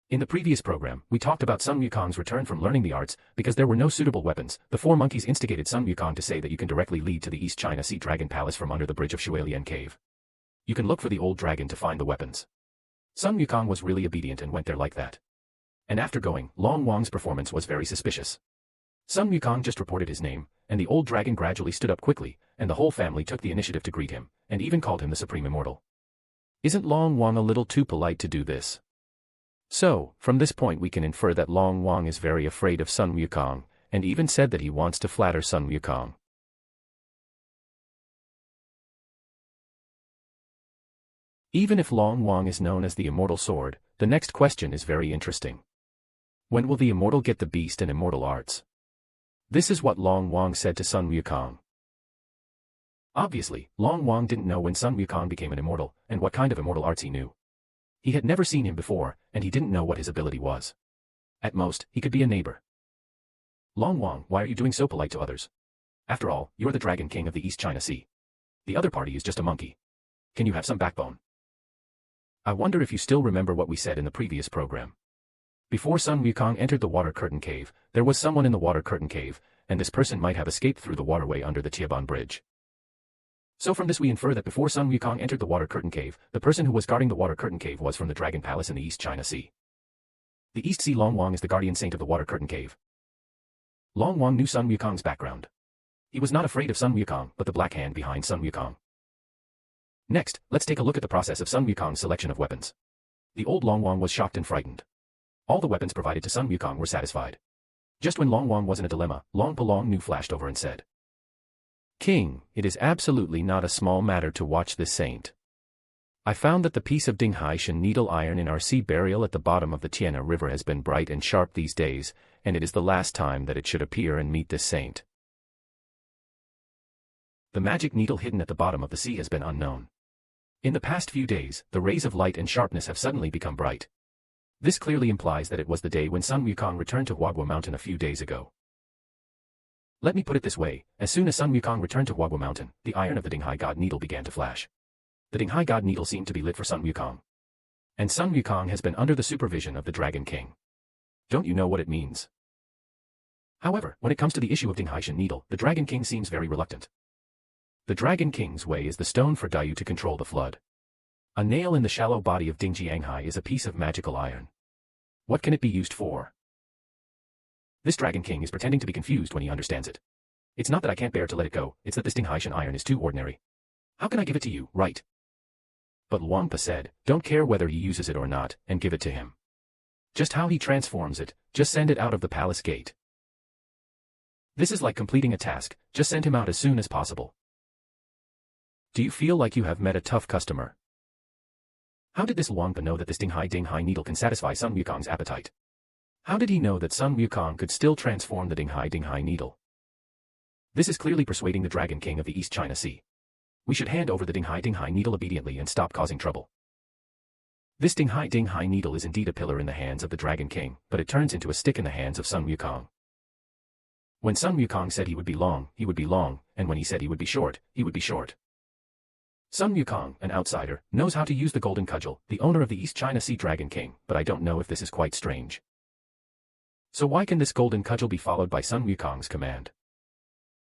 In the previous program, we talked about Sun Wukong's return from learning the arts. Because there were no suitable weapons, the four monkeys instigated Sun Wukong to say that you can directly lead to the East China Sea Dragon Palace from under the bridge of Shuilian Cave. You can look for the old dragon to find the weapons. Sun Wukong was really obedient and went there like that. And after going, Long Wang's performance was very suspicious. Sun Wukong just reported his name, and the old dragon gradually stood up quickly, and the whole family took the initiative to greet him, and even called him the Supreme Immortal. Isn't Long Wang a little too polite to do this? So, from this point we can infer that Long Wang is very afraid of Sun Wukong, and even said that he wants to flatter Sun Wukong. Even if Long Wang is known as the Immortal Sword, the next question is very interesting. When will the Immortal get the beast and immortal arts? This is what Long Wang said to Sun Wukong. Obviously, Long Wang didn't know when Sun Wukong became an immortal, and what kind of immortal arts he knew. He had never seen him before, and he didn't know what his ability was. At most, he could be a neighbor. Long Wang, why are you doing so polite to others? After all, you're the Dragon King of the East China Sea. The other party is just a monkey. Can you have some backbone? I wonder if you still remember what we said in the previous program. Before Sun Wukong entered the Water Curtain Cave, there was someone in the Water Curtain Cave, and this person might have escaped through the waterway under the Tiaban Bridge. So from this we infer that before Sun Wukong entered the Water Curtain Cave, the person who was guarding the Water Curtain Cave was from the Dragon Palace in the East China Sea. The East Sea Long Wang is the guardian saint of the Water Curtain Cave. Long Wang knew Sun Wukong's background. He was not afraid of Sun Wukong, but the black hand behind Sun Wukong. Next, let's take a look at the process of Sun Wukong's selection of weapons. The old Long Wang was shocked and frightened. All the weapons provided to Sun Wukong were satisfied. Just when Long Wang was in a dilemma, Long Palong Nu flashed over and said, "King, it is absolutely not a small matter to watch this saint. I found that the piece of Dinghaishan needle iron in our sea burial at the bottom of the Tiana River has been bright and sharp these days, and it is the last time that it should appear and meet this saint. The magic needle hidden at the bottom of the sea has been unknown. In the past few days, the rays of light and sharpness have suddenly become bright. This clearly implies that it was the day when Sun Wukong returned to Huagua Mountain a few days ago. Let me put it this way, as soon as Sun Wukong returned to Huagua Mountain, the iron of the Dinghai God Needle began to flash. The Dinghai God Needle seemed to be lit for Sun Wukong. And Sun Wukong has been under the supervision of the Dragon King. Don't you know what it means? However, when it comes to the issue of Dinghaishan Needle, the Dragon King seems very reluctant. The Dragon King's way is the stone for Dayu to control the flood. A nail in the shallow body of Dingjianghai is a piece of magical iron. What can it be used for? This Dragon King is pretending to be confused when he understands it. It's not that I can't bear to let it go, it's that this Dinghaishan iron is too ordinary. How can I give it to you, right? But Luangpa said, don't care whether he uses it or not, and give it to him. Just how he transforms it, just send it out of the palace gate. This is like completing a task, just send him out as soon as possible. Do you feel like you have met a tough customer? How did this Luangpa know that this Dinghai needle can satisfy Sun Wukong's appetite? How did he know that Sun Wukong could still transform the Dinghai needle? This is clearly persuading the Dragon King of the East China Sea. We should hand over the Dinghai needle obediently and stop causing trouble. This Dinghai needle is indeed a pillar in the hands of the Dragon King, but it turns into a stick in the hands of Sun Wukong. When Sun Wukong said he would be long, and when he said he would be short, he would be short. Sun Wukong, an outsider, knows how to use the golden cudgel, the owner of the East China Sea Dragon King, but I don't know if this is quite strange. So why can this golden cudgel be followed by Sun Wukong's command?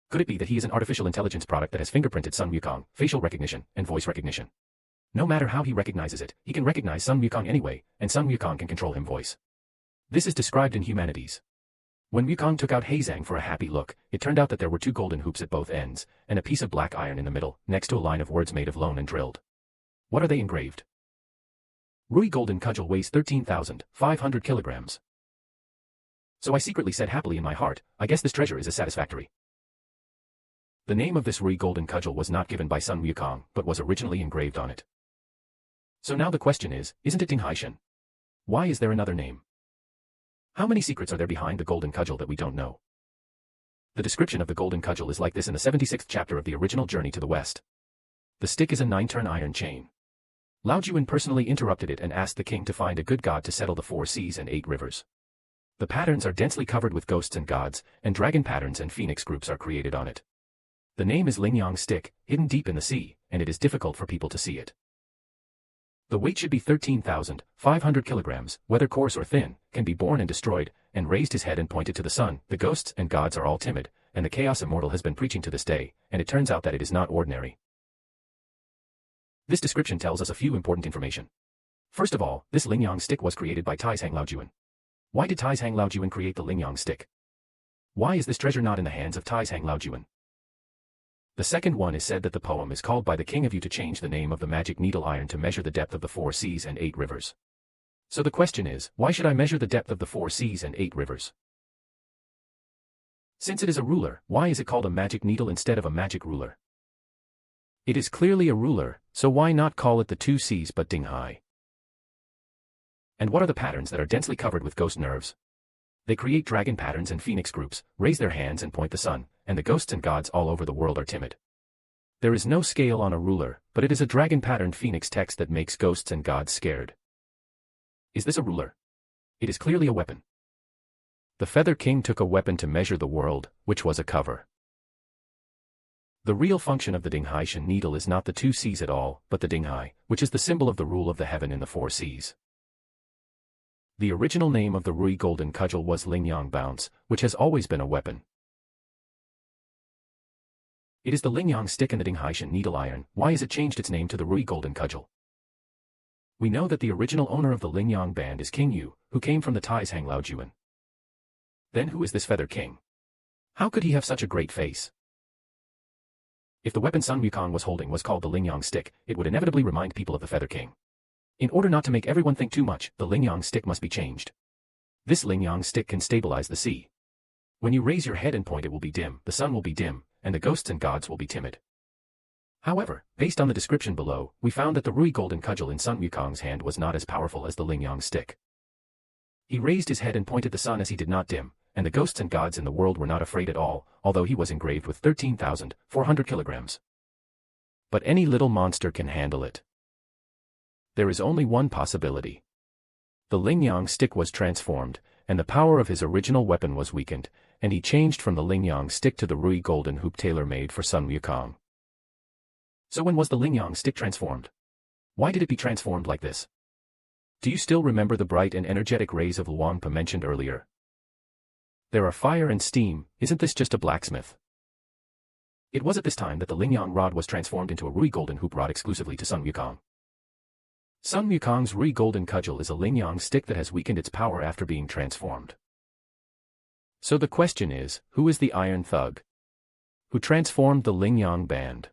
Could it be that he is an artificial intelligence product that has fingerprinted Sun Wukong, facial recognition, and voice recognition? No matter how he recognizes it, he can recognize Sun Wukong anyway, and Sun Wukong can control him voice. This is described in Humanities. When Wukong took out Heizang for a happy look, it turned out that there were two golden hoops at both ends, and a piece of black iron in the middle, next to a line of words made of loan and drilled. What are they engraved? Rui golden cudgel weighs 13,500 kilograms. So I secretly said happily in my heart, I guess this treasure is as satisfactory. The name of this Rui golden cudgel was not given by Sun Wukong, but was originally engraved on it. So now the question is, isn't it Dinghaishan? Why is there another name? How many secrets are there behind the golden cudgel that we don't know? The description of the golden cudgel is like this in the 76th chapter of the original Journey to the West. The stick is a 9-turn iron chain. Lao Juan personally interrupted it and asked the king to find a good god to settle the 4 seas and 8 rivers. The patterns are densely covered with ghosts and gods, and dragon patterns and phoenix groups are created on it. The name is Lingyang stick, hidden deep in the sea, and it is difficult for people to see it. The weight should be 13,500 kilograms, whether coarse or thin, can be born and destroyed, and raised his head and pointed to the sun. The ghosts and gods are all timid, and the chaos immortal has been preaching to this day, and it turns out that it is not ordinary. This description tells us a few important information. First of all, this Lingyang stick was created by Taizhang Laojuan. Why did Taizhang Laojuan create the Lingyang stick? Why is this treasure not in the hands of Taizhang Laojuan? The second one is said that the poem is called by the king of you to change the name of the magic needle iron to measure the depth of the 4 seas and 8 rivers. So the question is, why should I measure the depth of the 4 seas and 8 rivers? Since it is a ruler, why is it called a magic needle instead of a magic ruler? It is clearly a ruler, so why not call it the 2 seas but Dinghai? And what are the patterns that are densely covered with ghost nerves? They create dragon patterns and phoenix groups, raise their hands and point the sun, and the ghosts and gods all over the world are timid. There is no scale on a ruler, but it is a dragon-patterned phoenix text that makes ghosts and gods scared. Is this a ruler? It is clearly a weapon. The Feather King took a weapon to measure the world, which was a cover. The real function of the Dinghaishan needle is not the 2 seas at all, but the Dinghai, which is the symbol of the rule of the heaven in the 4 seas. The original name of the Rui golden cudgel was Lingyang Bounce, which has always been a weapon. It is the Lingyang stick and the Dinghaishan needle iron. Why has it changed its name to the Rui golden cudgel? We know that the original owner of the Lingyang band is King Yu, who came from the Taizhang Laojuan. Then who is this Feather King? How could he have such a great face? If the weapon Sun Wukong was holding was called the Lingyang stick, it would inevitably remind people of the Feather King. In order not to make everyone think too much, the Lingyang stick must be changed. This Lingyang stick can stabilize the sea. When you raise your head and point, it will be dim, the sun will be dim, and the ghosts and gods will be timid. However, based on the description below, we found that the Rui golden cudgel in Sun Wukong's hand was not as powerful as the Lingyang stick. He raised his head and pointed the sun as he did not dim, and the ghosts and gods in the world were not afraid at all, although he was engraved with 13,400 kilograms. But any little monster can handle it. There is only one possibility. The Lingyang stick was transformed, and the power of his original weapon was weakened, and he changed from the Lingyang stick to the Rui golden hoop tailor-made for Sun Wukong. So when was the Lingyang stick transformed? Why did it be transformed like this? Do you still remember the bright and energetic rays of Luangpa mentioned earlier? There are fire and steam. Isn't this just a blacksmith? It was at this time that the Lingyang rod was transformed into a Rui golden hoop rod exclusively to Sun Wukong. Sun Wukong's Rui golden cudgel is a Lingyang stick that has weakened its power after being transformed. So the question is, who is the Iron Thug who transformed the Lingyang band?